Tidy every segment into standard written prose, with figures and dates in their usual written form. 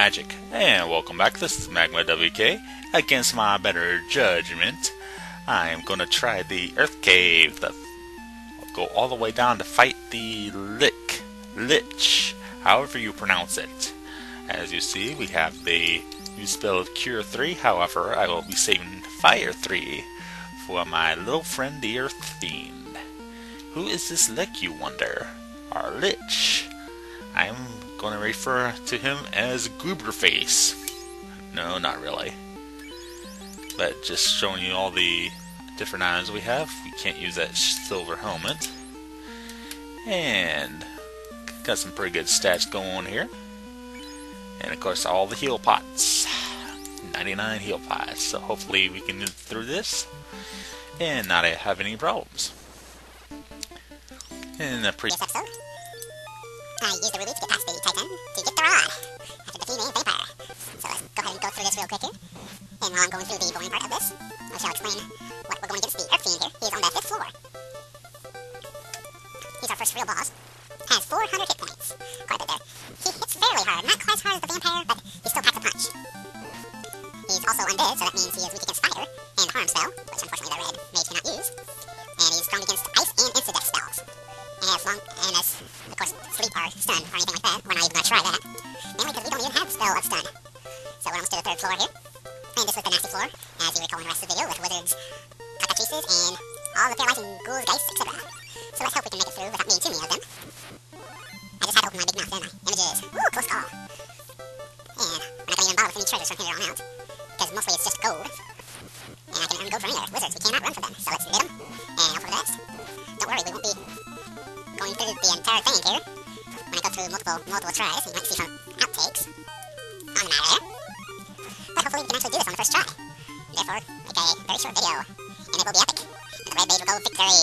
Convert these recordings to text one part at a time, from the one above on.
magic, and welcome back. This is Magma WK. Against my better judgment, I am going to try the Earth Cave. I'll go all the way down to fight the Lich, however you pronounce it. As you see, we have the new spell of Cure 3, however, I will be saving Fire 3 for my little friend the Earth Fiend. Who is this Lich, you wonder? Our Lich. I'm going to refer to him as Gooberface. No, not really. But just showing you all the different items we have. We can't use that silver helmet. And got some pretty good stats going on here. And of course all the heal pots. 99 heal pots. So hopefully we can get through this and not have any problems. In the previous episode, I used the ruby to get past the Titan to get the rod after defeating a vampire. So let's go ahead and go through this real quick here. And while I'm going through the boring part of this, I shall explain what we're going against the Earth Fiend here. He is on the 5th floor. He's our first real boss. Has 400 hit points. Quite a bit there. He hits fairly hard. Not quite as hard as the vampire, but he still packs a punch. He's also undead, so that means he is weak against fire and harm spell, which unfortunately the red mage cannot use. And he's strong against ice and insta spells. And as of course, sleep or stun or anything like that, we're not even going to try that. Mainly because we don't even have the spell of stun. So we're almost to the 3rd floor here. And this was the nasty floor, as you recall in the rest of the video, with wizards, cockatrices, and all the paralyzing ghouls, geists, etc. So let's hope we can make it through without meeting too many of them. I just had to open my big mouth, didn't I? Images. Ooh, close call. And we're not going to even bother with any treasures from here on out, because mostly it's just gold. And I can earn gold from anywhere. Wizards, we cannot run from them. So let's hit them, and hope for the best. Don't worry, we won't be going through the entire thing here. When I go through multiple tries, you might see some outtakes on the matter there. But hopefully we can actually do this on the first try. Therefore, make a very short video, and it will be epic. And the red mage will go victory.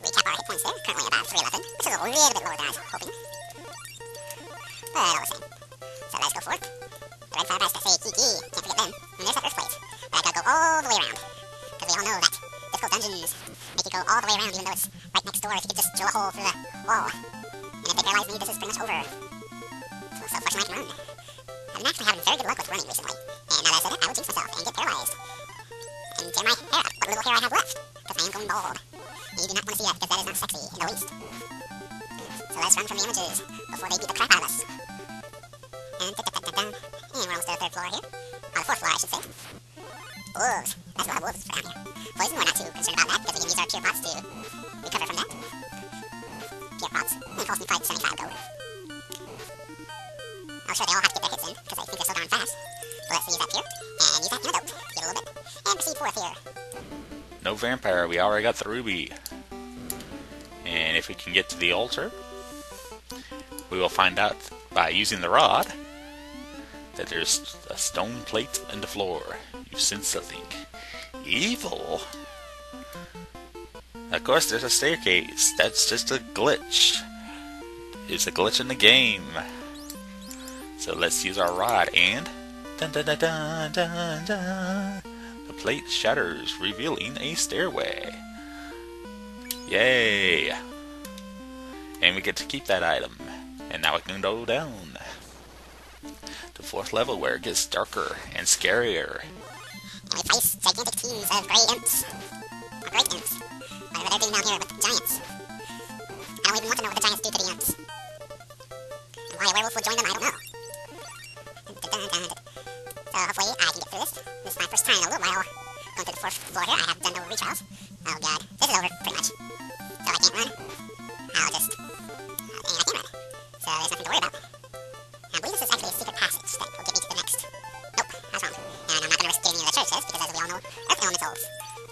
Recap our hit points there, currently about 311, which is a little bit lower than I was hoping. But all the same. So let's go forth. The red fire bats that say Kiki, can't forget them. And there's that earth plate. But I gotta go all the way around. Because we all know that difficult dungeons make you go all the way around, even though it's right next door if you could just drill a hole through the wall. And if they paralyze me, this is pretty much over. So fortunately I can run. I've been actually having very good luck with running recently. And now that I said it, I will jinx myself and get paralyzed. And tear my hair out, what little hair I have left. Because I am going bald. And you do not want to see that, because that is not sexy in the least. So let's run from the images before they beat the crap out of us. And we're almost to the 3rd floor here. On the 4th floor, I should say. Wolves. That's a lot of wolves around here. Poison, we're not too concerned about that, because we can use our pure pots to recover from that. Pure pots. And it cost me 75 gold. I'm sure they all have to get their hits in, because I think they're so darn fast. So let's use that pure, and use that antidote. Get a little bit. And proceed forth here. No vampire, we already got the ruby. And if we can get to the altar, we will find out by using the rod that there's a stone plate in the floor. You sense something evil. Of course, there's a staircase. That's just a glitch. It's a glitch in the game. So let's use our rod and dun dun dun dun dun dun. The plate shatters, revealing a stairway. Yay! And we get to keep that item. And now we can go down to 4th level, where it gets darker and scarier. And we face gigantic teams of grey imps. Or great imps. Whatever they're doing down here with the giants. I don't even want to know what the giants do to the imps. And why a werewolf would join them, I don't know. So hopefully I can get through this. This is my first time in a little while going to the 4th floor here. I have done no retrials. Oh god, this is over pretty much. So I can't run. I'll just... and I can run. So there's nothing to worry about. And I believe this is actually a secret passage that will get me to the next... Nope, I was wrong. And I'm not going to risk getting any of the treasure chests, because as we all know, Earth Elementals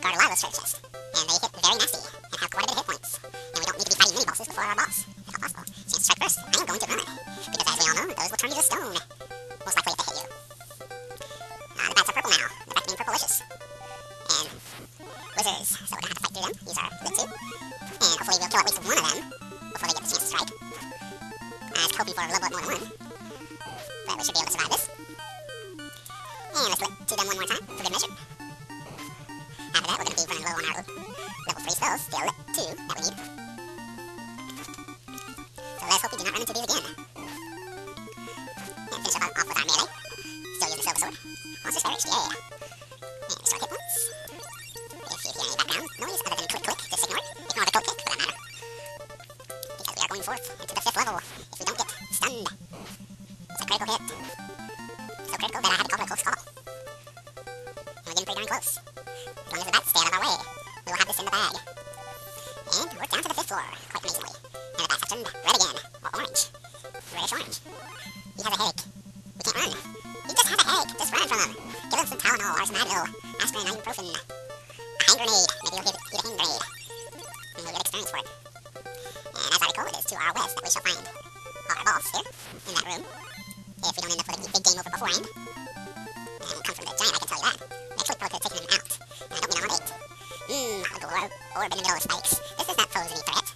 guard a lot of those treasure chests. And they hit very nasty, and have quite a bit of hit points. And we don't need to be fighting mini-bosses before our boss, if possible. Chance to strike first, I am going to run. Because as we all know, those will turn you to stone. Most likely if they hit you. The bats are purple now. They're back to being purple-licious. And wizards, so we're going to have to fight through them. Use our lit too. And hopefully we'll kill at least one of them before they get the chance to strike. I was hoping for a level up more than one. But we should be able to survive this. And let's lit to them one more time, for good measure. After that, we're going to be running low on our level 3 spells, the lit 2 that we need. So let's hope we do not run into these again. Monsters fire HP, yay. And restore hit points. If you hear any background noise other than click click, just ignore it. Ignore the code click, for that matter. Because we are going forth into the 5th level if we don't get stunned. It's a critical hit. So critical that I had to call it a close call. And we're getting pretty darn close. As long as the bats stay out of our way, we will have this in the bag. And we're down to the 5th floor, quite amazingly. And the bats have turned red again, or orange. Reddish orange. He has a headache. We can't run. He just has a headache. Just run from him. Give him some Tylenol or some Advil. Aspirin, ibuprofen. A hand grenade. Maybe he'll eat a hand grenade. And we'll get experience for it. And as I recall, it is to our west that we shall find all our balls here, in that room. If we don't end up with a big game over beforehand. And we'll come from the giant, I can tell you that. We actually probably could have taken him out. And I don't mean on a date. A little orb in the middle of spikes. This does not pose any threat.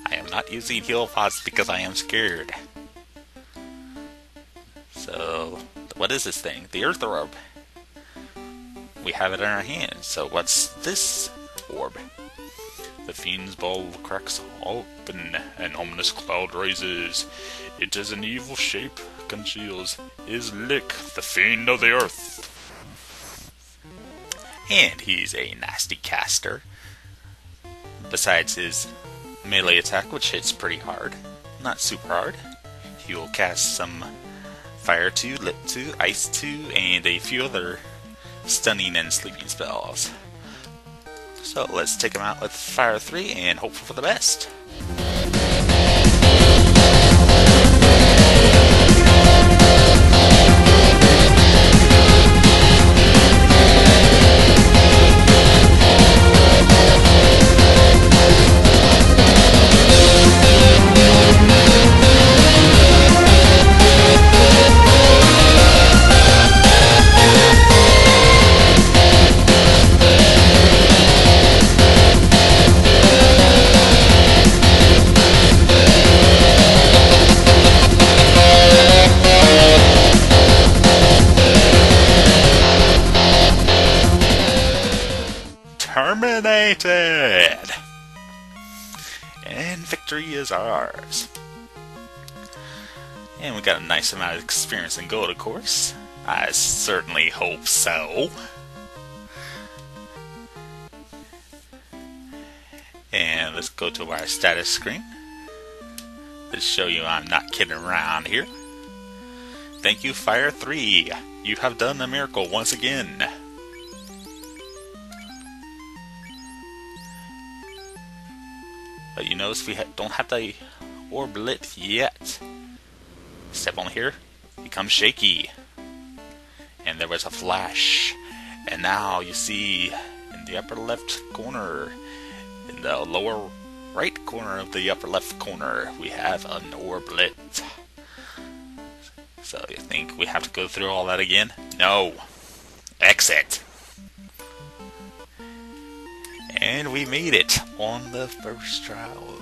I am not using heal pots because I am scared. So, what is this thing? The Earth Orb. We have it in our hands. So what's this orb? The fiend's ball cracks open, an ominous cloud rises. It is an evil shape, conceals is Lich, the fiend of the earth. And he's a nasty caster. Besides his melee attack, which hits pretty hard, not super hard, he will cast some Fire 2, Lit 2, Ice 2, and a few other stunning and sleeping spells. So let's take him out with Fire 3 and hope for the best. Terminated! And victory is ours. And we got a nice amount of experience in gold, of course. I certainly hope so. And let's go to our status screen. Let's show you I'm not kidding around here. Thank you, Fire 3. You have done a miracle once again. But you notice we don't have the orb lit yet. Step on here, becomes shaky. And there was a flash. And now you see in the upper left corner, in the lower right corner of the upper left corner, we have an orb lit. So you think we have to go through all that again? No. Exit. And we made it on the first trial.